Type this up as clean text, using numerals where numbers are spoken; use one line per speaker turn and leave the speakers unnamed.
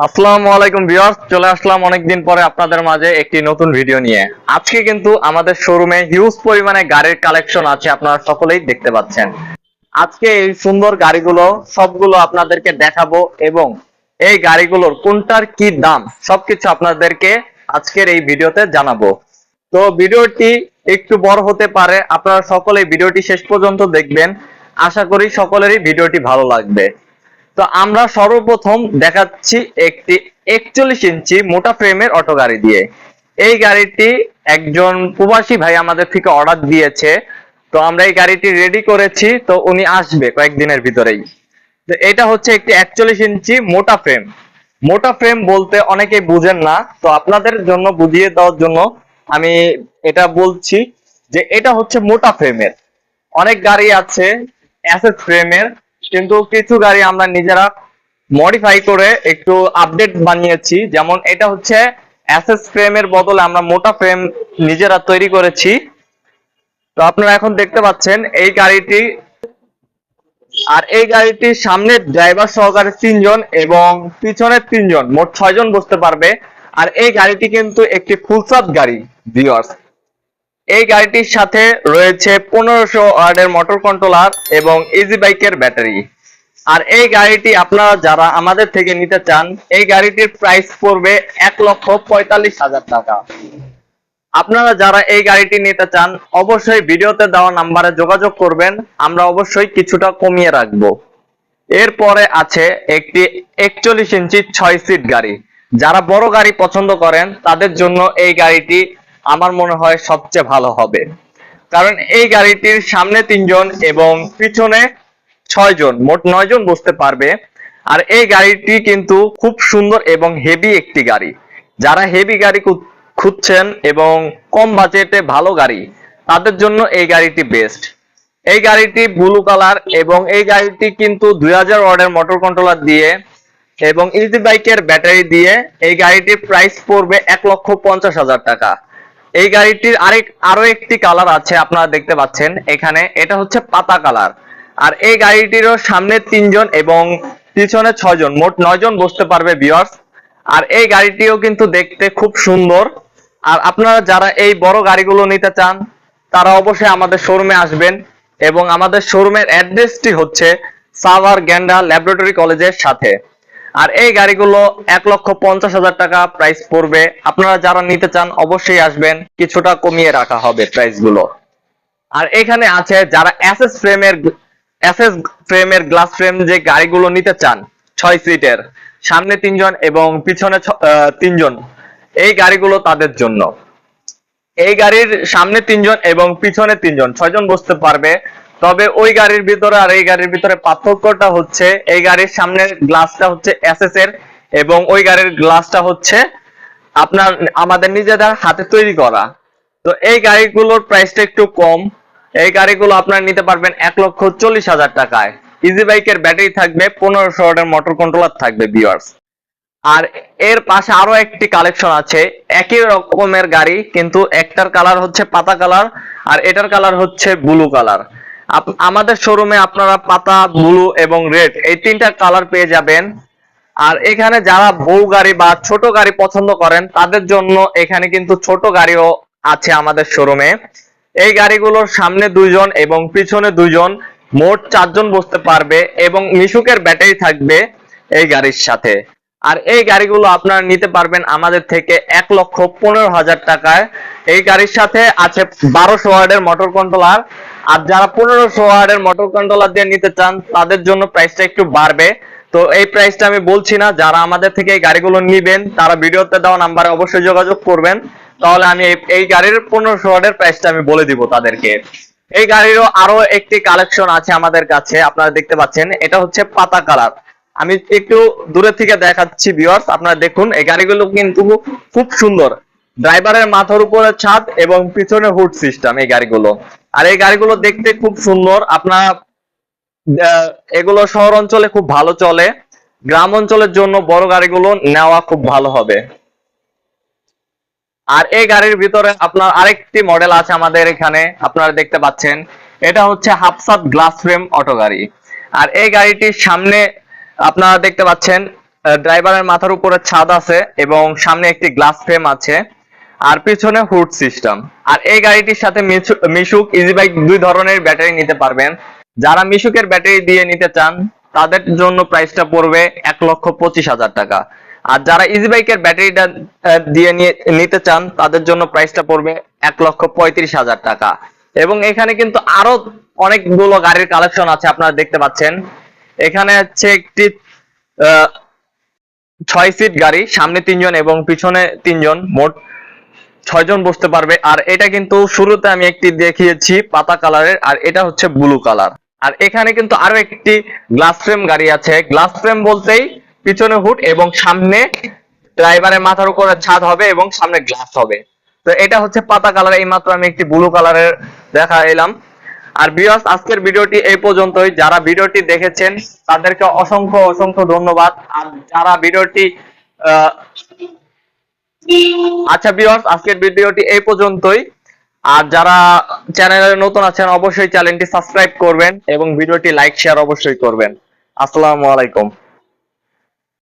আসসালামু আলাইকুম ভিউয়ার্স, চলে আসলাম অনেকদিন পরে আপনাদের মাঝে একটি নতুন ভিডিও নিয়ে। আজকে কিন্তু আমাদের শোরুমে হিউজ পরিমাণে গাড়ির কালেকশন আছে, আপনারা সকলেই দেখতে পাচ্ছেন। আজকে এই সুন্দর গাড়িগুলো সবগুলো আপনাদেরকে দেখাবো এবং এই গাড়িগুলোর কোনটার কি দাম সবকিছু আপনাদেরকে আজকের এই ভিডিওতে জানাবো। তো ভিডিওটি একটু বড় হতে পারে, আপনারা সকলেই ভিডিওটি শেষ পর্যন্ত দেখবেন। আশা করি সকলেরই ভিডিওটি ভালো লাগবে। তো আমরা সর্বপ্রথম দেখাচ্ছি একটি 41 ইঞ্চি মোটা ফ্রেমের অটো গাড়ি দিয়ে। এই গাড়িটি একজন প্রবাসী ভাই আমাদের থেকে অর্ডার দিয়েছে, তো আমরা এই গাড়িটি রেডি করেছি, তো উনি আসবে কয়েকদিনের ভিতরেই। তো এটা হচ্ছে একটি 41 ইঞ্চি মোটা ফ্রেম। মোটা ফ্রেম বলতে অনেকেই বুঝেন না, তো আপনাদের জন্য বুঝিয়ে দেওয়ার জন্য আমি এটা বলছি যে এটা হচ্ছে মোটা ফ্রেমের। অনেক গাড়ি আছে এসএস ফ্রেমের, কিন্তু কিছু গাড়ি আমরা নিজেরা মডিফাই করে একটু আপডেট বানিয়েছি। যেমন এটা হচ্ছে এসএস ফ্রেমের বদলে আমরা মোটা ফ্রেম নিজেরা তৈরি করেছি। তো আপনারা এখন দেখতে পাচ্ছেন এই গাড়িটি, আর এই গাড়িটির সামনে ড্রাইভার সহকারে 3 জন এবং পিছনে 3 জন, মোট 6 জন বসতে পারবে। আর এই গাড়িটি কিন্তু একটি ফুলসাদ গাড়ি ভিউয়ার্স। এই গাড়িটির সাথে রয়েছে 1500 ওয়াটের মোটর কন্ট্রোলার এবং ইজি বাইকের ব্যাটারি। আর এই গাড়িটি আপনারা যারা আমাদের থেকে নিতে চান, এই গাড়িটির প্রাইস পড়বে 1,45,000 টাকা। আপনারা যারা এই গাড়িটি নিতে চান অবশ্যই ভিডিওতে দেওয়া নাম্বারে যোগাযোগ করবেন, আমরা অবশ্যই কিছুটা কমিয়ে রাখবো। এরপরে আছে একটি 41 ইঞ্চি 6 সিট গাড়ি। যারা বড় গাড়ি পছন্দ করেন তাদের জন্য এই গাড়িটি আমার মনে হয় সবচেয়ে ভালো হবে, কারণ এই গাড়িটির সামনে 3 জন এবং পিছনে 6 জন, মোট 9 জন বসতে পারবে। আর এই গাড়িটি কিন্তু খুব সুন্দর এবং হেভি একটি গাড়ি। যারা হেভি গাড়ি খুঁজছেন এবং কম বাজেটে ভালো গাড়ি, তাদের জন্য এই গাড়িটি বেস্ট। এই গাড়িটি ব্লু কালার এবং এই গাড়িটি কিন্তু 2000 ওয়াটের মোটর কন্ট্রোলার দিয়ে এবং ইজি বাইকের ব্যাটারি দিয়ে এই গাড়িটির প্রাইস পড়বে 1,50,000 টাকা। এই গাড়িটির আরো একটি কালার আছে, আপনারা দেখতে পাচ্ছেন এখানে, এটা হচ্ছে পাতা কালার। আর এই গাড়িটিরও সামনে 3 জন এবং পিছনে 6 জন, মোট 9 জন বসতে পারবে ভিউয়ার্স। আর এই গাড়িটিও কিন্তু দেখতে খুব সুন্দর। আর আপনারা যারা এই বড় গাড়িগুলো নিতে চান তারা অবশ্যই আমাদের শোরুমে আসবেন, এবং আমাদের শোরুমের অ্যাড্রেসটি হচ্ছে সাভার গ্যান্ডা ল্যাবরেটরি কলেজের সাথে। আর এই গাড়িগুলো 1,50,000 টাকা প্রাইস পড়বে। আপনারা যারা নিতে চান অবশ্যই আসবেন, কিছুটা কমিয়ে রাখা হবে প্রাইস গুলো। আর এখানে আছে যারা এসএস ফ্রেমের গ্লাস ফ্রেম যে গাড়িগুলো নিতে চান, 6 সিটের, সামনে 3 জন এবং পিছনে 3 জন, এই গাড়িগুলো তাদের জন্য। এই গাড়ির সামনে 3 জন এবং পিছনে 3 জন, 6 জন বসতে পারবে। তবে ওই গাড়ির ভিতরে আর এই গাড়ির ভিতরে পার্থক্যটা হচ্ছে এই গাড়ির সামনের গ্লাসটা হচ্ছে এসএস এর এবং ওই গাড়ির গ্লাসটা হচ্ছে আপনার আমাদের নিজেদের হাতে তৈরি করা। তো এই গাড়িগুলোর প্রাইসটা একটু কম। এই গাড়িগুলো আপনারা নিতে পারবেন 1,40,000 টাকায়। ইজি বাইকের ব্যাটারি থাকবে, 1500 ওয়াটের মোটর কন্ট্রোলার থাকবে ভিউয়ার্স। আর এর পাশে আরো একটি কালেকশন আছে, একই রকমের গাড়ি কিন্তু একটার কালার হচ্ছে পাতা কালার আর এটার কালার হচ্ছে ব্লু কালার। আমাদের শোরুমে আপনারা পাতা, ব্লু এবং রেড এই 3টা কালার পেয়ে যাবেন। আর এখানে যারা বউ গাড়ি বা ছোট গাড়ি পছন্দ করেন তাদের জন্য এখানে কিন্তু ছোট গাড়িও আছে আমাদের শোরুমে। এই গাড়িগুলোর সামনে 2 জন এবং পিছনে 2 জন, মোট 4 জন বসতে পারবে এবং মিশুকের ব্যাটারি থাকবে এই গাড়ির সাথে। আর এই গাড়িগুলো আপনারা নিতে পারবেন আমাদের থেকে 1,15,000 টাকায়। এই গাড়ির সাথে আছে 1200 ওয়াটের মোটর কন্ট্রোলার। আর যারা 1500 ওয়াটের মোটর কন্ট্রোলার দিয়ে নিতে চান তাদের জন্য প্রাইসটা একটু বাড়বে। তো এই প্রাইসটা আমি বলছি না, যারা আমাদের থেকে এই গাড়িগুলো নিবেন তারা ভিডিওতে দেওয়া নাম্বারে অবশ্যই যোগাযোগ করবেন, তাহলে আমি এই গাড়ির 1500 ওয়াটের প্রাইসটা আমি বলে দিব তাদেরকে। এই গাড়িরও আরো একটি কালেকশন আছে আমাদের কাছে, আপনারা দেখতে পাচ্ছেন, এটা হচ্ছে পাতা কালার। আমি একটু দূরে থেকে দেখাচ্ছি ভিউয়ার্স, আপনারা দেখুন এই গাড়িগুলো কিন্তু খুব সুন্দর। ড্রাইভারের মাথার উপরে ছাদ এবং পিছনে হুড সিস্টেম এই গাড়িগুলো। আর এই গাড়িগুলো দেখতে খুব সুন্দর। আপনারা এগুলো শহর অঞ্চলে খুব ভালো চলে, গ্রাম অঞ্চলের জন্য বড় গাড়িগুলো নেওয়া খুব ভালো হবে। আর এই গাড়ির ভিতরে আপনার আরেকটি মডেল আছে আমাদের এখানে, আপনারা দেখতে পাচ্ছেন, এটা হচ্ছে হাফসাত গ্লাস ফ্রেম অটো গাড়ি। আর এই গাড়িটির সামনে আপনারা দেখতে পাচ্ছেন ড্রাইভারের মাথার উপরে ছাদ আছে এবং সামনে একটি গ্লাস ফ্রেম আছে আর পিছনে হুড সিস্টেম। আর এই গাড়িটির সাথে মিশুক ইজি বাইক দুই ধরনের ব্যাটারি নিতে পারবেন। যারা মিশুকের ব্যাটারি দিয়ে নিতে চান তাদের জন্য প্রাইসটা পড়বে 1,25,000 টাকা। আর যারা ইজি বাইকের ব্যাটারিটা দিয়ে নিতে চান তাদের জন্য প্রাইসটা পড়বে 1,35,000 টাকা। এবং এখানে কিন্তু আরো অনেকগুলো গাড়ির কালেকশন আছে, আপনারা দেখতে পাচ্ছেন। এখানে হচ্ছে একটি 6 সিট গাড়ি, সামনে 3 জন এবং পিছনে 3 জন, মোট 6 জন বসতে পারবে। আর এটা কিন্তু শুরুতে আমি একটি দেখিয়েছি পাতা কালারের, আর এটা হচ্ছে ব্লু কালার। আর এখানে কিন্তু আরো একটি গ্লাস ফ্রেম গাড়ি আছে। গ্লাস ফ্রেম বলতেই পিছনে হুড এবং সামনে ড্রাইভারের মাথার উপরে ছাদ হবে এবং সামনে গ্লাস হবে। তো এটা হচ্ছে পাতা কালার, এইমাত্র আমি একটি ব্লু কালারের দেখা এলাম। আর ভিউয়ার্স, আজকের ভিডিওটি এই পর্যন্তই। যারা ভিডিওটি দেখেছেন তাদেরকে অসংখ্য অসংখ্য ধন্যবাদ। আর যারা ভিডিওটি আচ্ছা ভিউয়ার্স, আজকের ভিডিওটি এই পর্যন্তই। আর যারা চ্যানেলে নতুন আছেন অবশ্যই চ্যানেলটি সাবস্ক্রাইব করবেন এবং ভিডিওটি লাইক শেয়ার অবশ্যই করবেন। আসসালামু আলাইকুম।